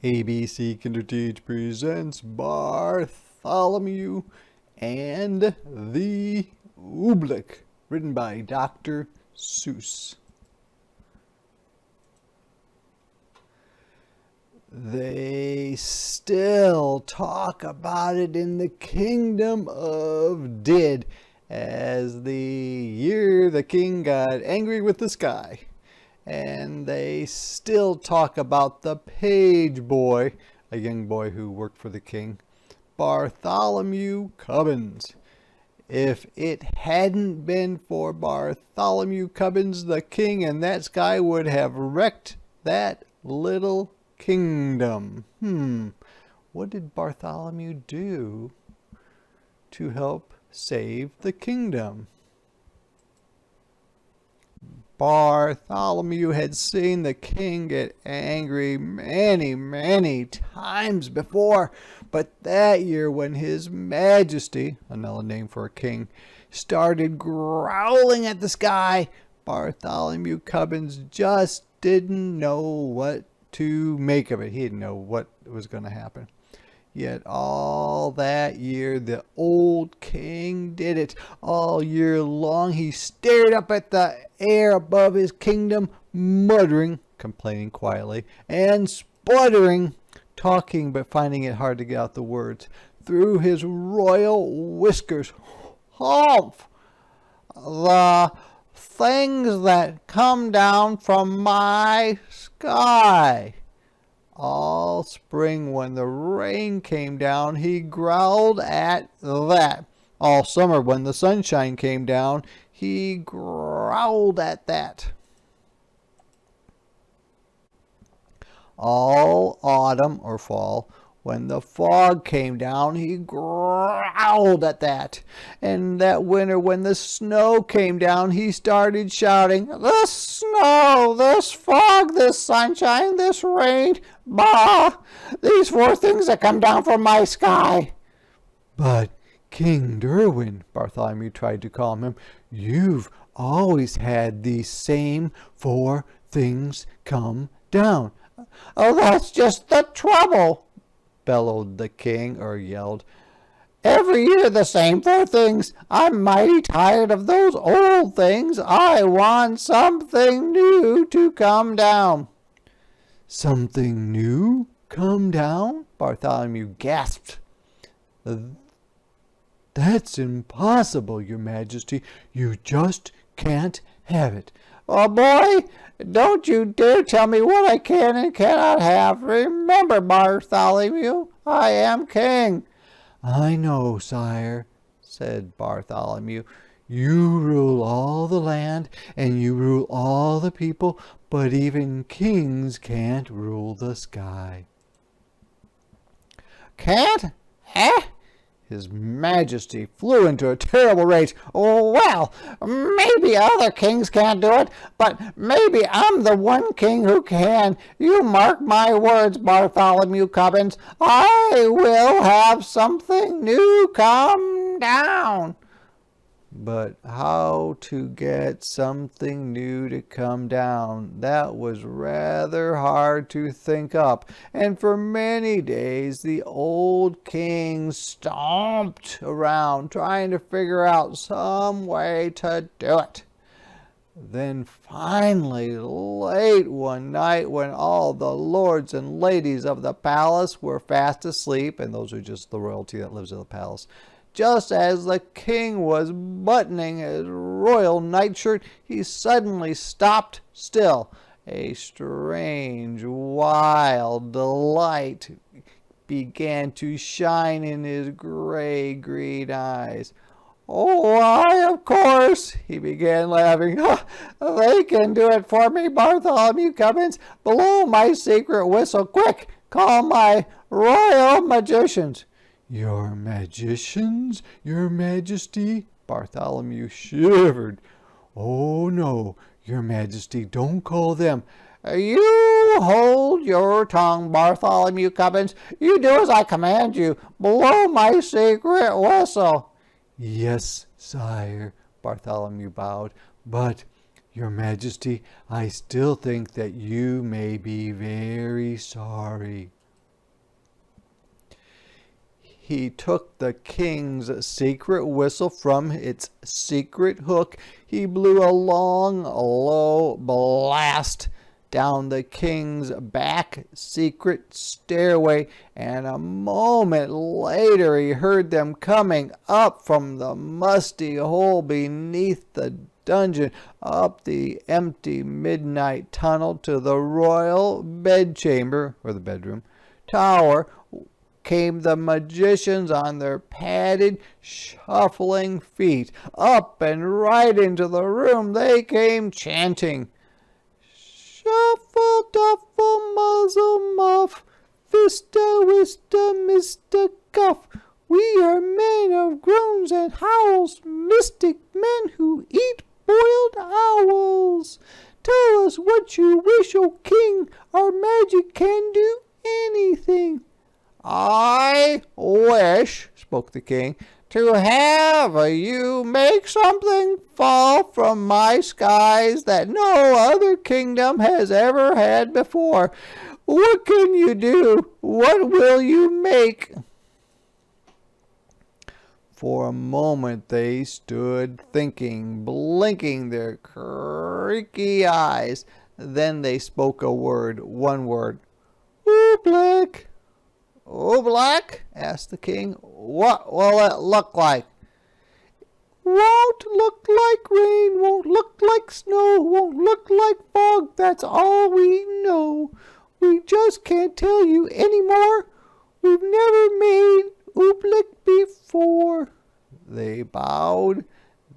ABC Kinderteach presents Bartholomew and the Oobleck, written by Dr. Seuss. They still talk about it in the kingdom of Did, as the year the king got angry with the sky. And they still talk about the page boy, a young boy who worked for the king, Bartholomew Cubbins. If it hadn't been for Bartholomew Cubbins, the king and that sky would have wrecked that little kingdom. What did Bartholomew do to help save the kingdom? Bartholomew had seen the king get angry many times before, but that year when His Majesty, another name for a king, started growling at the sky, Bartholomew Cubbins just didn't know what to make of it. He didn't know what was going to happen. Yet all that year the old king did it. All year long he stared up at the air above his kingdom, muttering, complaining quietly, and sputtering, talking but finding it hard to get out the words, through his royal whiskers. Humph! The things that come down from my sky. All spring when the rain came down, he growled at that. All summer when the sunshine came down, he growled at that. All autumn or fall, when the fog came down, he growled at that. And that winter when the snow came down, he started shouting, "This snow, this fog, this sunshine, this rain, bah! These four things that come down from my sky." "But, King Derwin," Bartholomew tried to calm him, "you've always had these same four things come down." "Oh, that's just the trouble," bellowed the king, or yelled. "Every year the same four things. I'm mighty tired of those old things. I want something new to come down." "Something new come down?" Bartholomew gasped. "That's impossible, Your Majesty. You just can't have it." "Oh, boy, don't you dare tell me what I can and cannot have. Remember, Bartholomew, I am king." "I know, sire," said Bartholomew. "You rule all the land and you rule all the people, but even kings can't rule the sky." "Can't? Eh?" His Majesty flew into a terrible rage. "Oh, well, maybe other kings can't do it, but maybe I'm the one king who can. You mark my words, Bartholomew Cubbins. I will have something new come down." But how to get something new to come down, that was rather hard to think up, and for many days the old king stomped around trying to figure out some way to do it. Then finally, late one night when all the lords and ladies of the palace were fast asleep, and those are just the royalty that lives in the palace, just as the king was buttoning his royal nightshirt, he suddenly stopped still. A strange, wild delight began to shine in his gray-green eyes. "Oh, why, of course," he began laughing. "They can do it for me, Bartholomew Cubbins. Blow my secret whistle, quick! Call my royal magicians." "Your magicians, Your Majesty?" Bartholomew shivered. "Oh, no, Your Majesty, don't call them." "You hold your tongue, Bartholomew Cubbins. You do as I command you. Blow my secret whistle." "Yes, sire," Bartholomew bowed, "but, Your Majesty, I still think that you may be very sorry." He took the king's secret whistle from its secret hook. He blew a long, low blast down the king's back secret stairway, and a moment later he heard them coming up from the musty hole beneath the dungeon, up the empty midnight tunnel to the royal bedchamber, or the bedroom, tower, came the magicians on their padded, shuffling feet. Up and right into the room they came, chanting, "Shuffle, duffle, muzzle, muff, vista, wista, Mr. Guff. We are men of groans and howls, mystic men who eat boiled owls. Tell us what you wish, O king, our magic can do anything." "I wish," spoke the king, "to have you make something fall from my skies that no other kingdom has ever had before. What can you do? What will you make?" For a moment they stood thinking, blinking their creaky eyes. Then they spoke a word, one word. "Oobleck." "Oobleck?" asked the king. "What will it look like?" "Won't look like rain, won't look like snow, won't look like fog, that's all we know. We just can't tell you any more. We've never made Oobleck before." They bowed.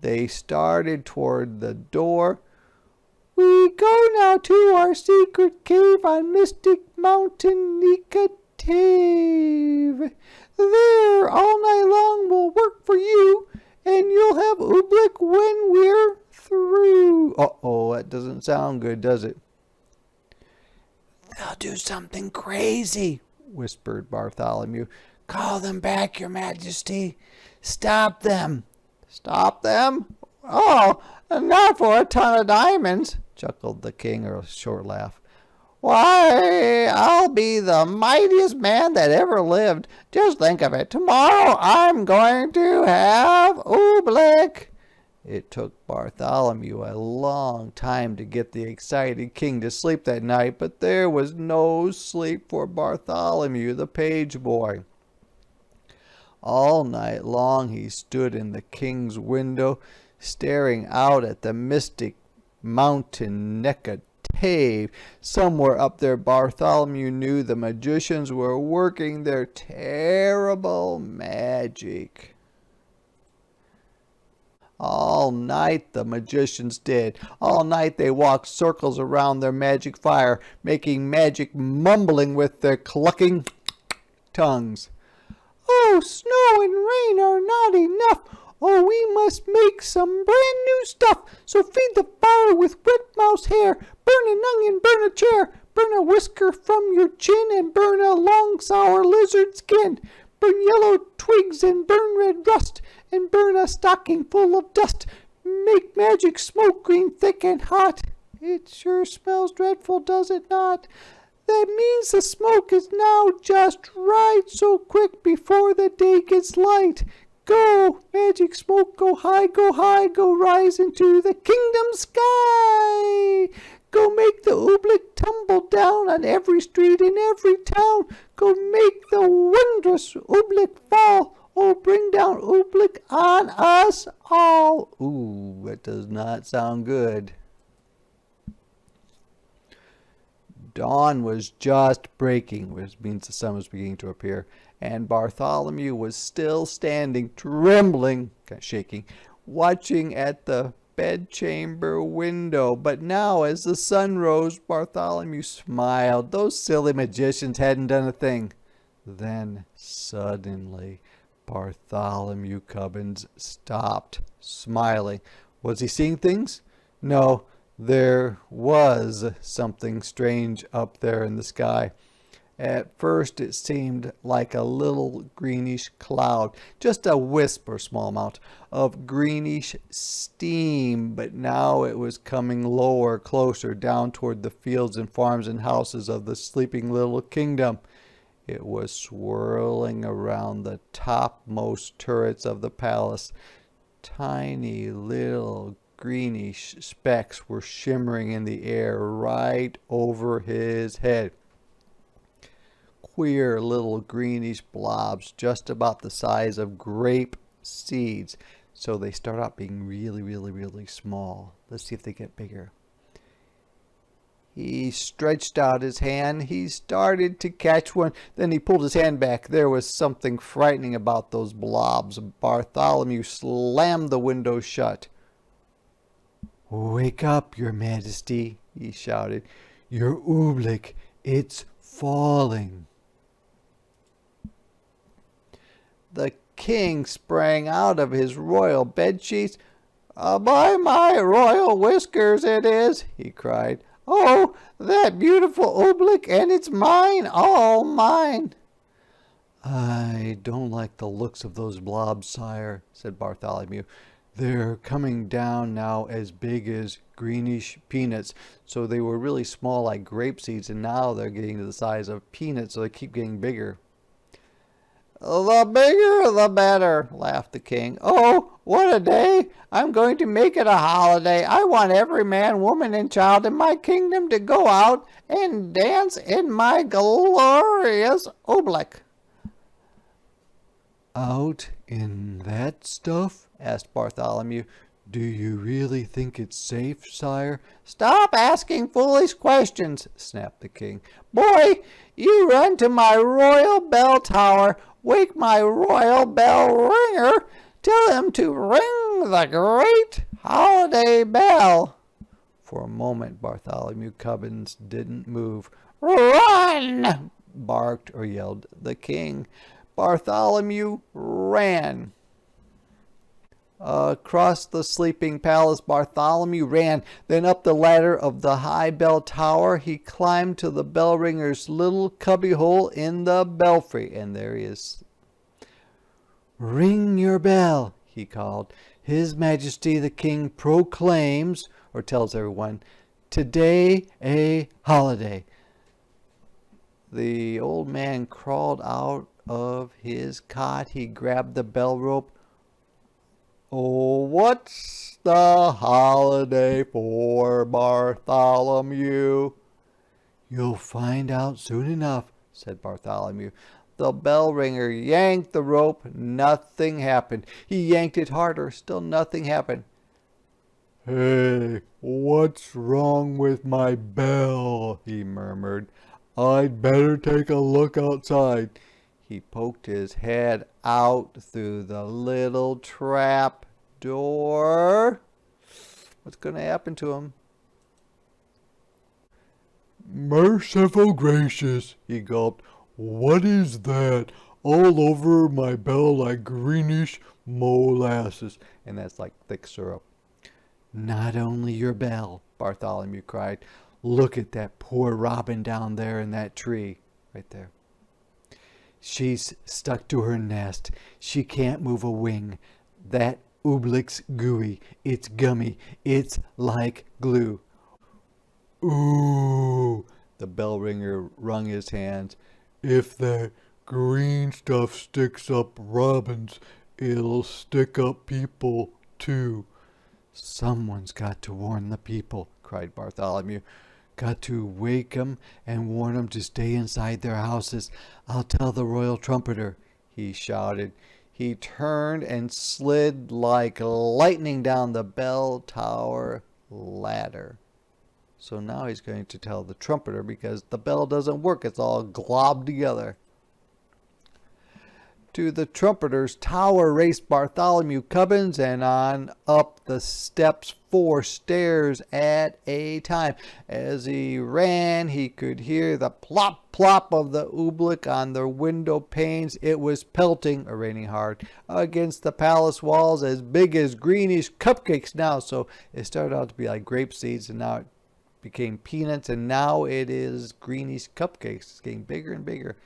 They started toward the door. "We go now to our secret cave on Mystic Mountain Nicotave. There all night long we'll work for you, and you'll have Oobleck when we're through." Uh-oh, that doesn't sound good, does it? "They'll do something crazy," whispered Bartholomew. "Call them back, your majesty. Stop them." "Stop them? Oh, not for a ton of diamonds," chuckled the king, or a short laugh. "Why, I'll be the mightiest man that ever lived. Just think of it. Tomorrow I'm going to have Oobleck." It took Bartholomew a long time to get the excited king to sleep that night, but there was no sleep for Bartholomew, the page boy. All night long he stood in the king's window, staring out at the mystic mountain Nicotave. Somewhere up there Bartholomew knew the magicians were working their terrible magic. All night the magicians did. All night they walked circles around their magic fire, making magic, mumbling with their clucking tongues. "Oh, snow and rain are not enough. Oh, we must make some brand new stuff. So feed the fire with wet mouse hair. Burn an onion, burn a chair. Burn a whisker from your chin, and burn a long sour lizard skin. Burn yellow twigs and burn red rust, and burn a stocking full of dust. Make magic smoke green thick and hot. It sure smells dreadful, does it not? That means the smoke is now just right, so quick before the day gets light. Go, magic smoke, go high, go rise into the kingdom sky. Go make the Oobleck tumble down on every street in every town. Go make the wondrous Oobleck fall. Oh, bring down Oobleck on us all." Ooh, that does not sound good. Dawn was just breaking, which means the sun was beginning to appear, and Bartholomew was still standing, trembling, shaking, watching at the bedchamber window. But now, as the sun rose, Bartholomew smiled. Those silly magicians hadn't done a thing. Then, suddenly, Bartholomew Cubbins stopped, smiling. Was he seeing things? No. There was something strange up there in the sky. At first it seemed like a little greenish cloud, just a wisp or small amount of greenish steam, but now it was coming lower, closer, down toward the fields and farms and houses of the sleeping little kingdom. It was swirling around the topmost turrets of the palace. Tiny little greenish specks were shimmering in the air right over his head. Queer little greenish blobs just about the size of grape seeds. So they start out being really, really, really small. Let's see if they get bigger. He stretched out his hand. He started to catch one. Then he pulled his hand back. There was something frightening about those blobs. Bartholomew slammed the window shut. "Wake up, Your Majesty," he shouted. "Your oobleck, it's falling." The king sprang out of his royal bedsheets. "By my royal whiskers it is," he cried. "Oh, that beautiful oobleck, and it's mine, all mine." "I don't like the looks of those blobs, sire," said Bartholomew. "They're coming down now as big as greenish peanuts." So they were really small like grape seeds, and now they're getting to the size of peanuts, so they keep getting bigger. "The bigger the better," laughed the king. "Oh, what a day! I'm going to make it a holiday. I want every man, woman, and child in my kingdom to go out and dance in my glorious oobleck." "Out in that stuff?" asked Bartholomew. "Do you really think it's safe, sire?" "Stop asking foolish questions," snapped the king. "Boy, you run to my royal bell tower. Wake my royal bell ringer. Tell him to ring the great holiday bell." For a moment, Bartholomew Cubbins didn't move. "Run!" barked or yelled the king. Bartholomew ran. Across the sleeping palace, Bartholomew ran. Then up the ladder of the high bell tower, he climbed to the bell ringer's little cubbyhole in the belfry. And there he is. "Ring your bell," he called. "His Majesty the King proclaims," or tells everyone, "today a holiday." The old man crawled out of his cot. He grabbed the bell rope. "Oh, what's the holiday for, Bartholomew?" "You'll find out soon enough," said Bartholomew. The bell ringer yanked the rope. Nothing happened. He yanked it harder. Still nothing happened. "Hey, what's wrong with my bell?" he murmured. "I'd better take a look outside." He poked his head out through the little trap door. What's going to happen to him? "Merciful gracious," he gulped. "What is that all over my bell like greenish molasses?" And that's like thick syrup. "Not only your bell," Bartholomew cried. "Look at that poor robin down there in that tree. Right there. She's stuck to her nest. She can't move a wing. That oobleck's gooey. It's gummy. It's like glue." "Ooh," the bell ringer wrung his hands. "If that green stuff sticks up robins, it'll stick up people too." "Someone's got to warn the people," cried Bartholomew. "Got to wake 'em and warn 'em to stay inside their houses. I'll tell the royal trumpeter," he shouted. He turned and slid like lightning down the bell tower ladder. So now he's going to tell the trumpeter because the bell doesn't work. It's all globbed together. To the trumpeter's tower raced Bartholomew Cubbins, and on up the steps 4 stairs at a time. As he ran, he could hear the plop plop of the oobleck on the window panes. It was pelting, or raining hard, against the palace walls, as big as greenish cupcakes now. So it started out to be like grape seeds, and now it became peanuts, and now it is greenish cupcakes. It's getting bigger and bigger.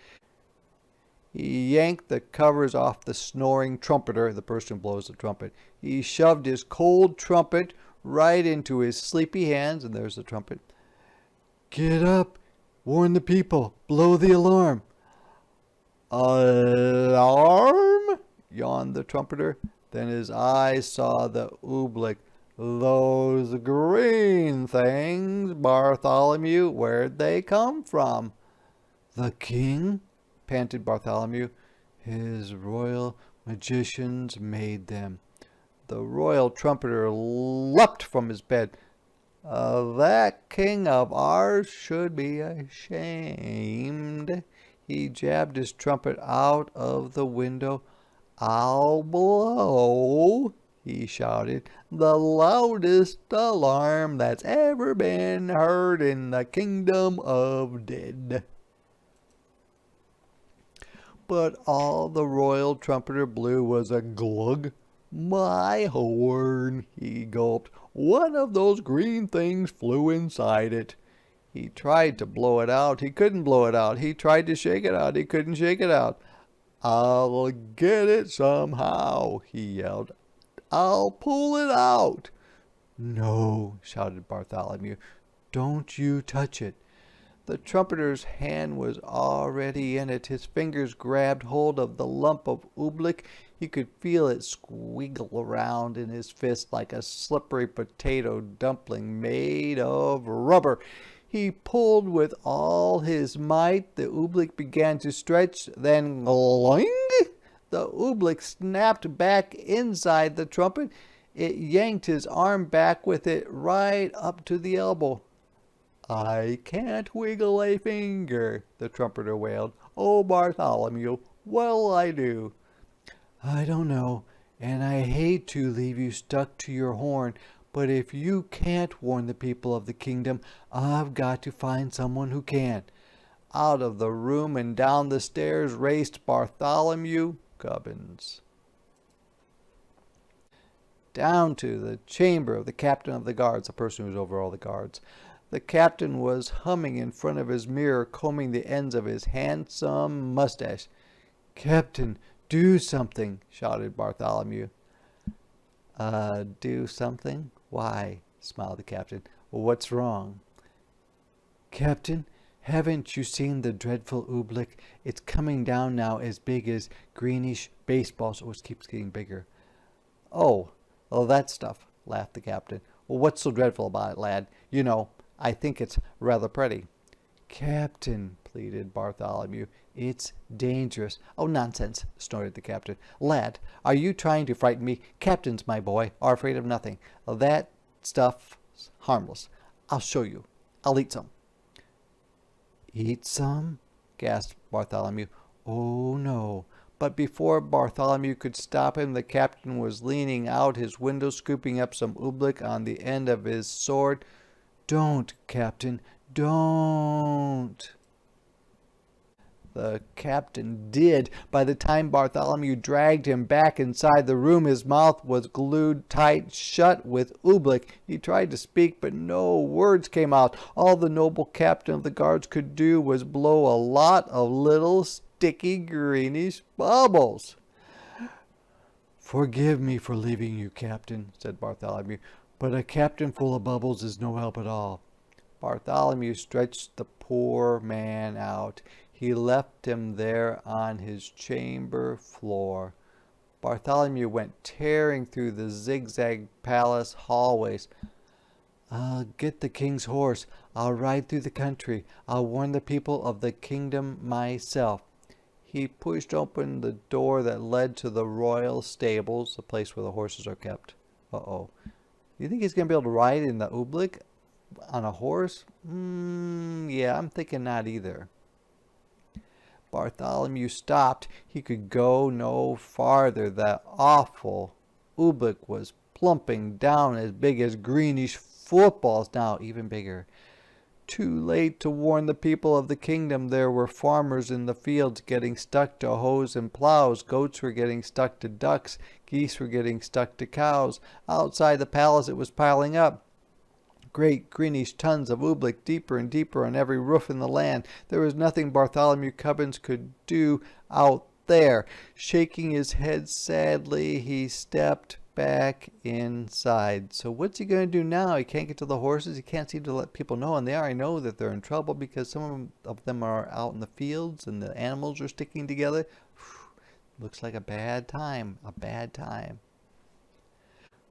He yanked the covers off the snoring trumpeter, the person who blows the trumpet. He shoved his cold trumpet right into his sleepy hands, and there's the trumpet. "Get up! Warn the people! Blow the alarm!" Alarm! Yawned the trumpeter. Then his eyes saw the oobleck. Those green things, Bartholomew, where'd they come from? The king? Panted Bartholomew. His royal magicians made them. The royal trumpeter leapt from his bed. That king of ours should be ashamed. He jabbed his trumpet out of the window. I'll blow, he shouted, the loudest alarm that's ever been heard in the kingdom of dead. But all the royal trumpeter blew was a glug. My horn, he gulped. One of those green things flew inside it. He tried to blow it out. He couldn't blow it out. He tried to shake it out. He couldn't shake it out. I'll get it somehow, he yelled. I'll pull it out. No, shouted Bartholomew. Don't you touch it. The trumpeter's hand was already in it. His fingers grabbed hold of the lump of oobleck. He could feel it squiggle around in his fist like a slippery potato dumpling made of rubber. He pulled with all his might. The oobleck began to stretch, then gloing! The oobleck snapped back inside the trumpet. It yanked his arm back with it right up to the elbow. I can't wiggle a finger, the trumpeter wailed. Oh, Bartholomew, what'll I do? I don't know, and I hate to leave you stuck to your horn, but if you can't warn the people of the kingdom, I've got to find someone who can. Out of the room and down the stairs raced Bartholomew Gubbins. Down to the chamber of the captain of the guards, the person who's over all the guards. The captain was humming in front of his mirror, combing the ends of his handsome mustache. Captain, do something, shouted Bartholomew. Do something? Why? Smiled the captain. What's wrong? Captain, haven't you seen the dreadful oobleck? It's coming down now as big as greenish baseballs. Oh, it keeps getting bigger. Oh, that stuff, laughed the captain. Well, what's so dreadful about it, lad? You know, I think it's rather pretty. Captain, pleaded Bartholomew, it's dangerous. Oh, nonsense, snorted the captain. Lad, are you trying to frighten me? Captains, my boy, are afraid of nothing. That stuff's harmless. I'll show you. I'll eat some. Eat some? Gasped Bartholomew. Oh, no. But before Bartholomew could stop him, the captain was leaning out his window, scooping up some oobleck on the end of his sword. Don't, Captain, don't. The captain did. By the time Bartholomew dragged him back inside the room, his mouth was glued tight shut with oobleck. He tried to speak, but no words came out. All the noble captain of the guards could do was blow a lot of little sticky greenish bubbles. Forgive me for leaving you, Captain, said Bartholomew, but a captain full of bubbles is no help at all. Bartholomew stretched the poor man out. He left him there on his chamber floor. Bartholomew went tearing through the zigzag palace hallways. I'll get the king's horse. I'll ride through the country. I'll warn the people of the kingdom myself. He pushed open the door that led to the royal stables, the place where the horses are kept. Uh-oh. You think he's going to be able to ride in the oobleck on a horse? Yeah, I'm thinking not either. Bartholomew stopped. He could go no farther. That awful oobleck was plumping down as big as greenish footballs, now even bigger. Too late to warn the people of the kingdom. There were farmers in the fields getting stuck to hoes and plows. Goats were getting stuck to ducks. Geese were getting stuck to cows. Outside the palace it was piling up. Great greenish tons of oobleck, deeper and deeper on every roof in the land. There was nothing Bartholomew Gubbins could do out there. Shaking his head sadly, he stepped back inside. So what's he going to do now? He can't get to the horses. He can't seem to let people know, and they already know that they're in trouble because some of them are out in the fields and the animals are sticking together. Looks like a bad time, a bad time.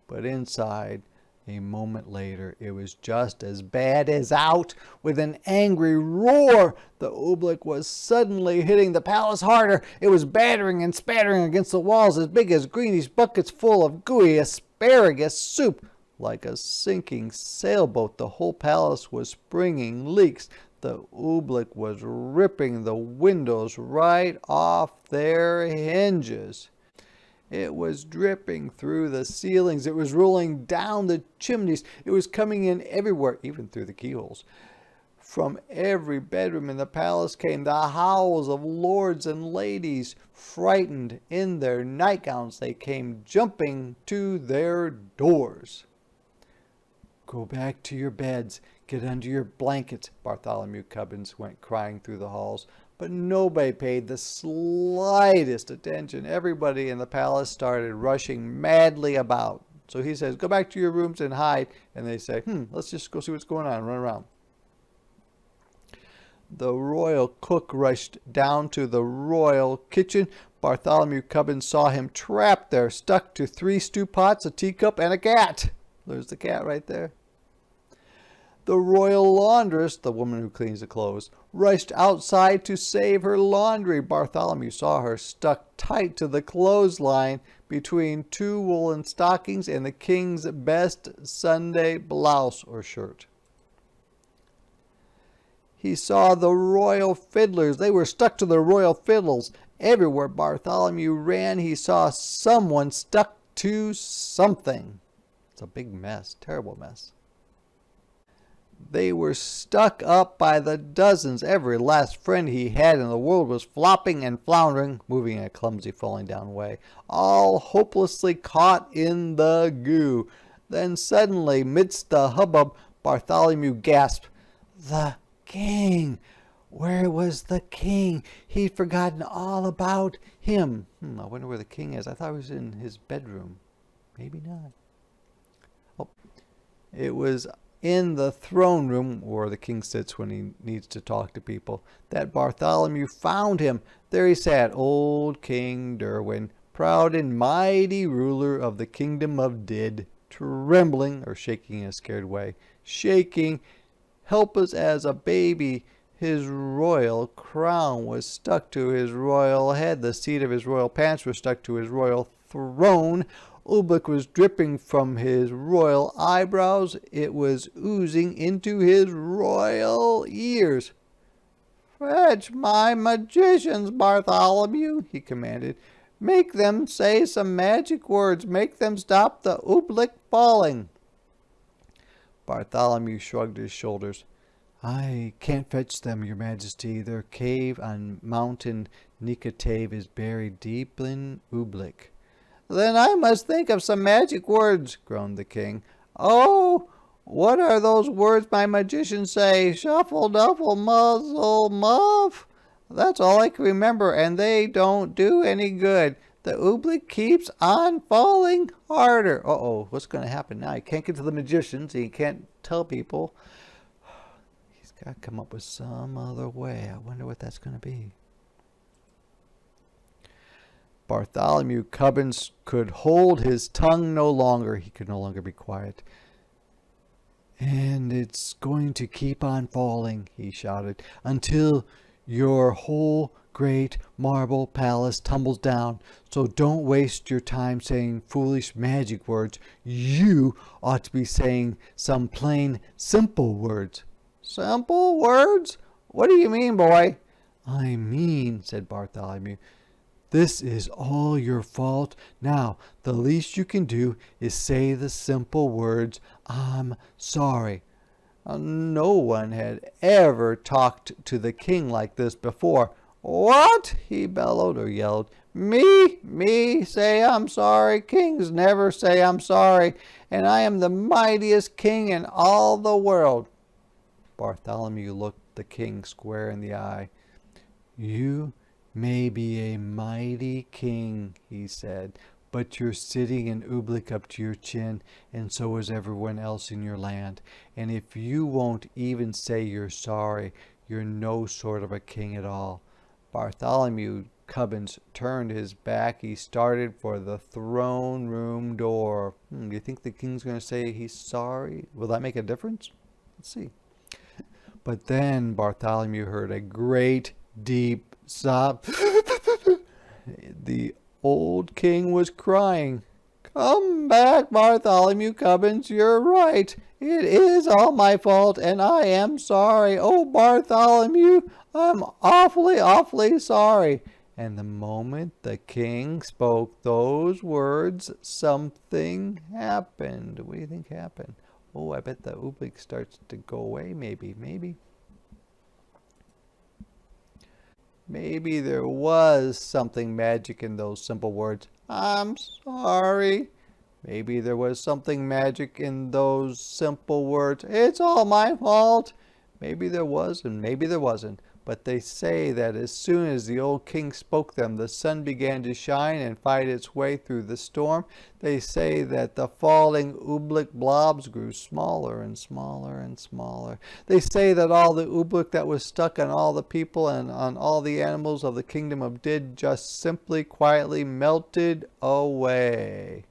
But inside, a moment later, it was just as bad as out. With an angry roar, the Oobleck was suddenly hitting the palace harder. It was battering and spattering against the walls as big as greenish buckets full of gooey asparagus soup. Like a sinking sailboat, the whole palace was springing leaks. The Oobleck was ripping the windows right off their hinges. It was dripping through the ceilings. It was rolling down the chimneys. It was coming in everywhere, even through the keyholes. From every bedroom in the palace came the howls of lords and ladies. Frightened in their nightgowns, they came jumping to their doors. Go back to your beds. Get under your blankets, Bartholomew Cubbins went crying through the halls. But nobody paid the slightest attention. Everybody in the palace started rushing madly about. So he says, go back to your rooms and hide. And they say, let's just go see what's going on and run around. The royal cook rushed down to the royal kitchen. Bartholomew Cubbins saw him trapped there, stuck to 3 stew pots, a teacup, and a cat. There's the cat right there. The royal laundress, the woman who cleans the clothes, rushed outside to save her laundry. Bartholomew saw her stuck tight to the clothesline between 2 woolen stockings and the king's best Sunday blouse or shirt. He saw the royal fiddlers. They were stuck to the royal fiddles. Everywhere Bartholomew ran, he saw someone stuck to something. It's a big mess, terrible mess. They were stuck up by the dozens. Every last friend he had in the world was flopping and floundering, moving in a clumsy, falling down way, all hopelessly caught in the goo. Then suddenly, midst the hubbub, Bartholomew gasped, "The king! Where was the king? He'd forgotten all about him." I wonder where the king is. I thought he was in his bedroom. Maybe not. Oh, it was in the throne room, where the king sits when he needs to talk to people, that Bartholomew found him. There he sat, old King Derwin, proud and mighty ruler of the kingdom of Did, trembling, or shaking in a scared way, shaking, helpless as a baby. His royal crown was stuck to his royal head. The seat of his royal pants was stuck to his royal throne. Oobleck was dripping from his royal eyebrows. It was oozing into his royal ears. "Fetch my magicians, Bartholomew," he commanded. "Make them say some magic words. Make them stop the Oobleck falling." Bartholomew shrugged his shoulders. "I can't fetch them, your majesty. Their cave on Mountain Nicotave is buried deep in Oobleck." "Then I must think of some magic words," groaned the king. "Oh, what are those words my magicians say? Shuffle, duffle, muzzle, muff? That's all I can remember, and they don't do any good. The Oobleck keeps on falling harder." Uh-oh, what's going to happen now? He can't get to the magicians. He can't tell people. He's got to come up with some other way. I wonder what that's going to be. Bartholomew Cubbins could hold his tongue no longer. He could no longer be quiet. "And it's going to keep on falling," he shouted, "until your whole great marble palace tumbles down. So don't waste your time saying foolish magic words. You ought to be saying some plain, simple words." "Simple words? What do you mean, boy?" "I mean," said Bartholomew, "this is all your fault. Now, the least you can do is say the simple words, 'I'm sorry.'" No one had ever talked to the king like this before. "What?" he bellowed or yelled. Me say I'm sorry? Kings never say I'm sorry, and I am the mightiest king in all the world." Bartholomew looked the king square in the eye. "You may be a mighty king," he said, but you're sitting in Oobleck up to your chin, and so is everyone else in your land. And if you won't even say you're sorry, you're no sort of a king at all." Bartholomew Cubbins turned his back. He started for the throne room door. Do you think the king's going to say he's sorry? Will that make a difference? Let's see. But then Bartholomew heard a great deep sob. The old king was crying. "Come back, Bartholomew Cubbins, you're right. It is all my fault, and I am sorry. Oh, Bartholomew, I'm awfully, awfully sorry." And the moment the king spoke those words, something happened. What do you think happened? Oh, I bet the Oobleck starts to go away, maybe. Maybe there was something magic in those simple words. "I'm sorry." Maybe there was something magic in those simple words. "It's all my fault." Maybe there was and maybe there wasn't. But they say that as soon as the old king spoke them, the sun began to shine and fight its way through the storm. They say that the falling Oobleck blobs grew smaller and smaller and smaller. They say that all the Oobleck that was stuck on all the people and on all the animals of the kingdom of Did just simply quietly melted away.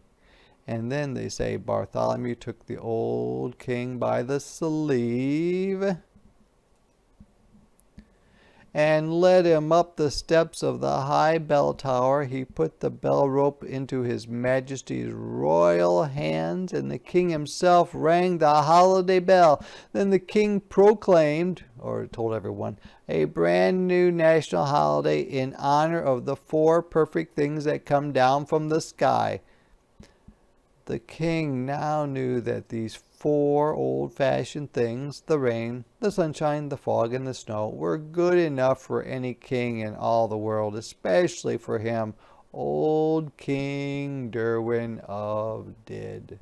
And then they say Bartholomew took the old king by the sleeve and led him up the steps of the high bell tower. He put the bell rope into his majesty's royal hands, and the king himself rang the holiday bell. Then the king proclaimed, or told everyone, a brand new national holiday in honor of the 4 perfect things that come down from the sky. The king now knew that these 4 old-fashioned things, the rain, the sunshine, the fog, and the snow, were good enough for any king in all the world, especially for him, old King Derwin of Did.